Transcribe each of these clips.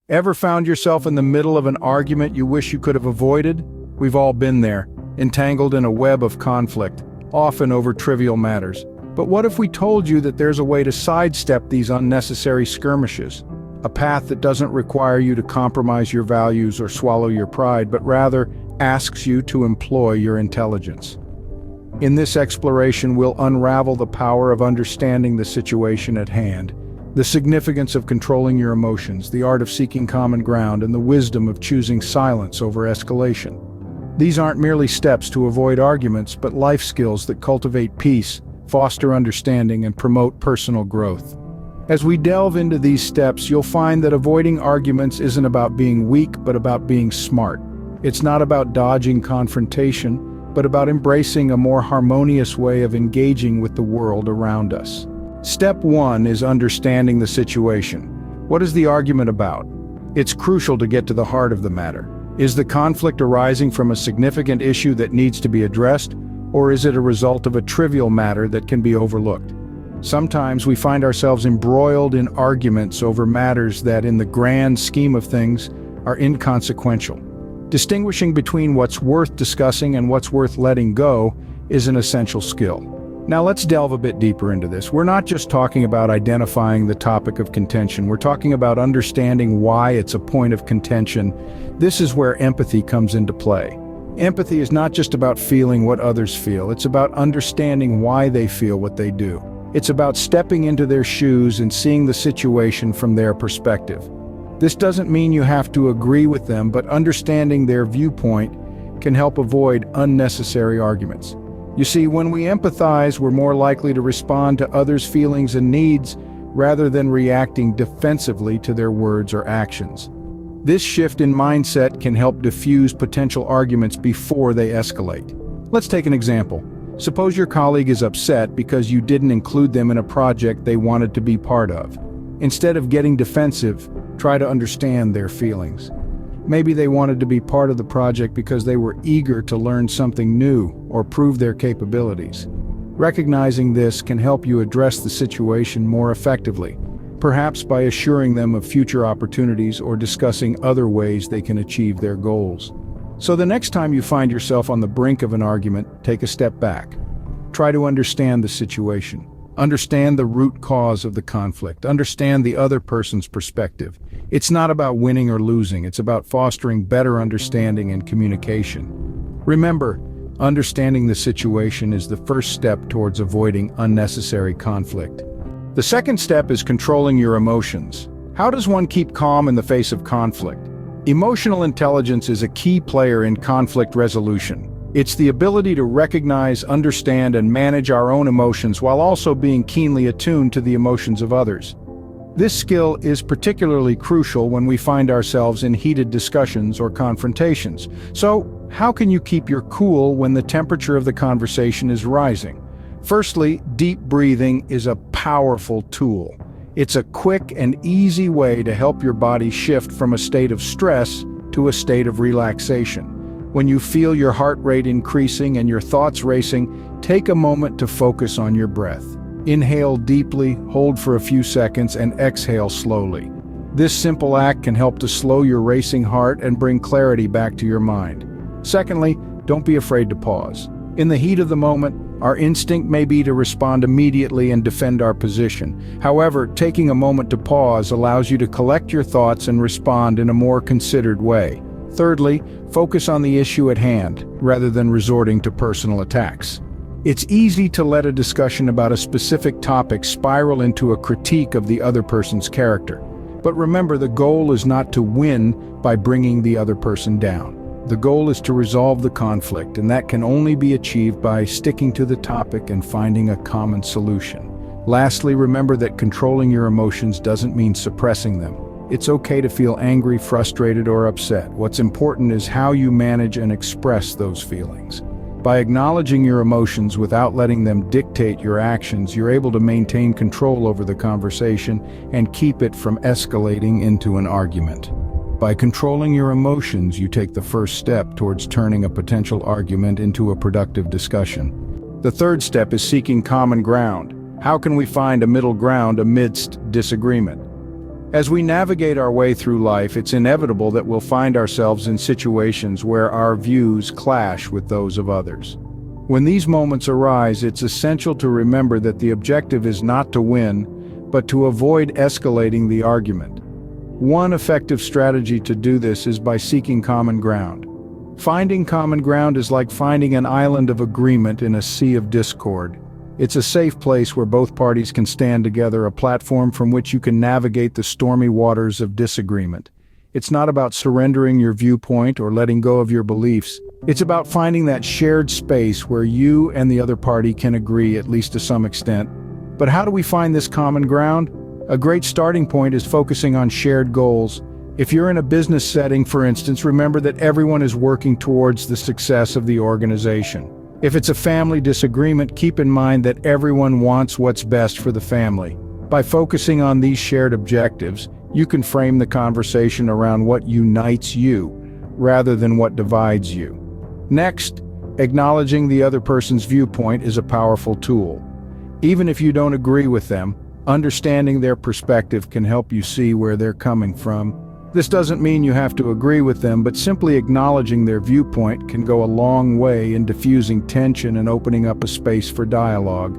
Ever found yourself in the middle of an argument you wish you could have avoided? We've all been there, entangled in a web of conflict, often over trivial matters. But what if we told you that there's a way to sidestep these unnecessary skirmishes? A path that doesn't require you to compromise your values or swallow your pride, but rather asks you to employ your intelligence. In this exploration, we'll unravel the power of understanding the situation at hand, the significance of controlling your emotions, the art of seeking common ground, and the wisdom of choosing silence over escalation. These aren't merely steps to avoid arguments, but life skills that cultivate peace, foster understanding, and promote personal growth. As we delve into these steps, you'll find that avoiding arguments isn't about being weak, but about being smart. It's not about dodging confrontation, but about embracing a more harmonious way of engaging with the world around us. Step 1 is understanding the situation. What is the argument about? It's crucial to get to the heart of the matter. Is the conflict arising from a significant issue that needs to be addressed, or is it a result of a trivial matter that can be overlooked? Sometimes we find ourselves embroiled in arguments over matters that, in the grand scheme of things, are inconsequential. Distinguishing between what's worth discussing and what's worth letting go is an essential skill. Now let's delve a bit deeper into this. We're not just talking about identifying the topic of contention, we're talking about understanding why it's a point of contention. This is where empathy comes into play. Empathy is not just about feeling what others feel, it's about understanding why they feel what they do. It's about stepping into their shoes and seeing the situation from their perspective. This doesn't mean you have to agree with them, but understanding their viewpoint can help avoid unnecessary arguments. You see, when we empathize, we're more likely to respond to others' feelings and needs rather than reacting defensively to their words or actions. This shift in mindset can help diffuse potential arguments before they escalate. Let's take an example. Suppose your colleague is upset because you didn't include them in a project they wanted to be part of. Instead of getting defensive, try to understand their feelings. Maybe they wanted to be part of the project because they were eager to learn something new or prove their capabilities. Recognizing this can help you address the situation more effectively, perhaps by assuring them of future opportunities or discussing other ways they can achieve their goals. So the next time you find yourself on the brink of an argument, take a step back. Try to understand the situation. Understand the root cause of the conflict. Understand the other person's perspective. It's not about winning or losing. It's about fostering better understanding and communication. Remember, understanding the situation is the first step towards avoiding unnecessary conflict. The second step is controlling your emotions. How does one keep calm in the face of conflict? Emotional intelligence is a key player in conflict resolution. It's the ability to recognize, understand, and manage our own emotions while also being keenly attuned to the emotions of others. This skill is particularly crucial when we find ourselves in heated discussions or confrontations. So, how can you keep your cool when the temperature of the conversation is rising? Firstly, deep breathing is a powerful tool. It's a quick and easy way to help your body shift from a state of stress to a state of relaxation. When you feel your heart rate increasing and your thoughts racing, take a moment to focus on your breath. Inhale deeply, hold for a few seconds, and exhale slowly. This simple act can help to slow your racing heart and bring clarity back to your mind. Secondly, don't be afraid to pause. In the heat of the moment, our instinct may be to respond immediately and defend our position. However, taking a moment to pause allows you to collect your thoughts and respond in a more considered way. Thirdly, focus on the issue at hand, rather than resorting to personal attacks. It's easy to let a discussion about a specific topic spiral into a critique of the other person's character. But remember, the goal is not to win by bringing the other person down. The goal is to resolve the conflict, and that can only be achieved by sticking to the topic and finding a common solution. Lastly, remember that controlling your emotions doesn't mean suppressing them. It's okay to feel angry, frustrated, or upset. What's important is how you manage and express those feelings. By acknowledging your emotions without letting them dictate your actions, you're able to maintain control over the conversation and keep it from escalating into an argument. By controlling your emotions, you take the first step towards turning a potential argument into a productive discussion. The third step is seeking common ground. How can we find a middle ground amidst disagreement? As we navigate our way through life, it's inevitable that we'll find ourselves in situations where our views clash with those of others. When these moments arise, it's essential to remember that the objective is not to win, but to avoid escalating the argument. One effective strategy to do this is by seeking common ground. Finding common ground is like finding an island of agreement in a sea of discord. It's a safe place where both parties can stand together, a platform from which you can navigate the stormy waters of disagreement. It's not about surrendering your viewpoint or letting go of your beliefs. It's about finding that shared space where you and the other party can agree, at least to some extent. But how do we find this common ground? A great starting point is focusing on shared goals. If you're in a business setting, for instance, remember that everyone is working towards the success of the organization. If it's a family disagreement, keep in mind that everyone wants what's best for the family. By focusing on these shared objectives, you can frame the conversation around what unites you, rather than what divides you. Next, acknowledging the other person's viewpoint is a powerful tool. Even if you don't agree with them, understanding their perspective can help you see where they're coming from. This doesn't mean you have to agree with them, but simply acknowledging their viewpoint can go a long way in diffusing tension and opening up a space for dialogue.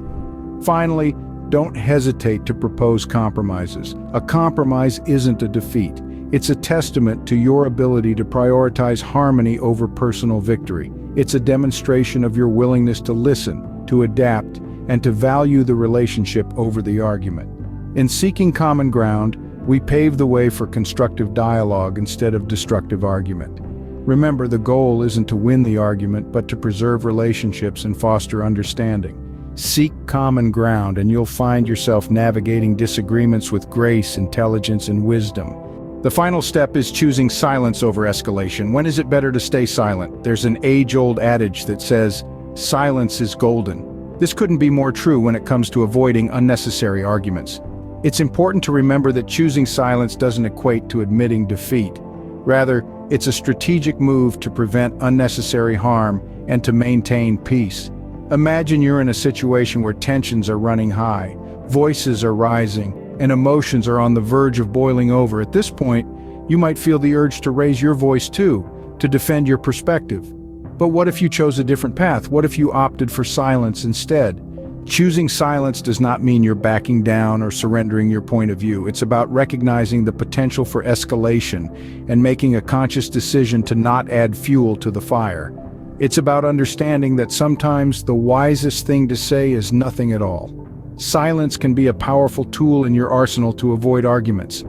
Finally, don't hesitate to propose compromises. A compromise isn't a defeat. It's a testament to your ability to prioritize harmony over personal victory. It's a demonstration of your willingness to listen, to adapt, and to value the relationship over the argument. In seeking common ground, we pave the way for constructive dialogue instead of destructive argument. Remember, the goal isn't to win the argument, but to preserve relationships and foster understanding. Seek common ground, and you'll find yourself navigating disagreements with grace, intelligence, and wisdom. The final step is choosing silence over escalation. When is it better to stay silent? There's an age-old adage that says, "Silence is golden." This couldn't be more true when it comes to avoiding unnecessary arguments. It's important to remember that choosing silence doesn't equate to admitting defeat. Rather, it's a strategic move to prevent unnecessary harm and to maintain peace. Imagine you're in a situation where tensions are running high, voices are rising, and emotions are on the verge of boiling over. At this point, you might feel the urge to raise your voice too, to defend your perspective. But what if you chose a different path? What if you opted for silence instead? Choosing silence does not mean you're backing down or surrendering your point of view. It's about recognizing the potential for escalation and making a conscious decision to not add fuel to the fire. It's about understanding that sometimes the wisest thing to say is nothing at all. Silence can be a powerful tool in your arsenal to avoid arguments.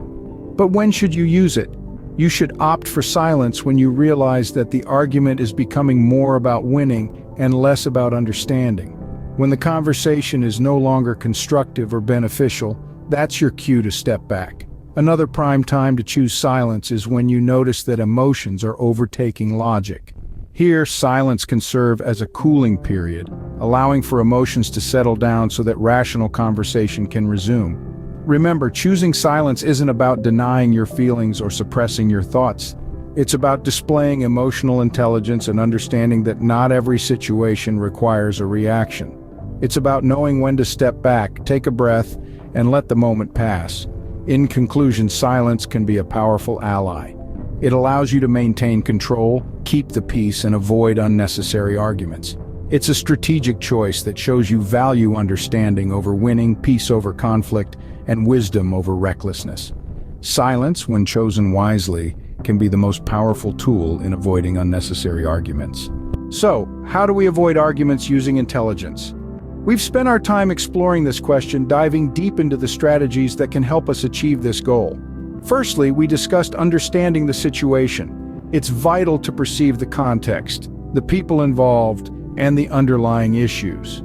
But when should you use it? You should opt for silence when you realize that the argument is becoming more about winning and less about understanding. When the conversation is no longer constructive or beneficial, that's your cue to step back. Another prime time to choose silence is when you notice that emotions are overtaking logic. Here, silence can serve as a cooling period, allowing for emotions to settle down so that rational conversation can resume. Remember, choosing silence isn't about denying your feelings or suppressing your thoughts. It's about displaying emotional intelligence and understanding that not every situation requires a reaction. It's about knowing when to step back, take a breath, and let the moment pass. In conclusion, silence can be a powerful ally. It allows you to maintain control, keep the peace, and avoid unnecessary arguments. It's a strategic choice that shows you value understanding over winning, peace over conflict, and wisdom over recklessness. Silence, when chosen wisely, can be the most powerful tool in avoiding unnecessary arguments. So, how do we avoid arguments using intelligence? We've spent our time exploring this question, diving deep into the strategies that can help us achieve this goal. Firstly, we discussed understanding the situation. It's vital to perceive the context, the people involved, and the underlying issues.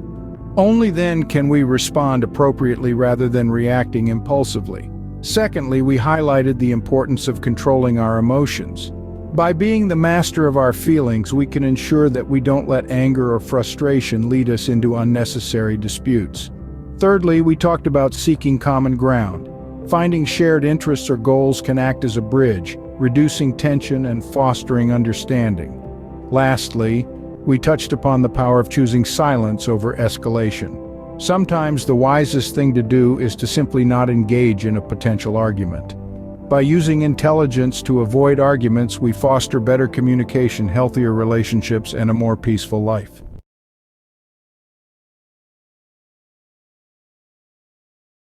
Only then can we respond appropriately rather than reacting impulsively. Secondly, we highlighted the importance of controlling our emotions. By being the master of our feelings, we can ensure that we don't let anger or frustration lead us into unnecessary disputes. Thirdly, we talked about seeking common ground. Finding shared interests or goals can act as a bridge, reducing tension and fostering understanding. Lastly, we touched upon the power of choosing silence over escalation. Sometimes the wisest thing to do is to simply not engage in a potential argument. By using intelligence to avoid arguments, we foster better communication, healthier relationships, and a more peaceful life.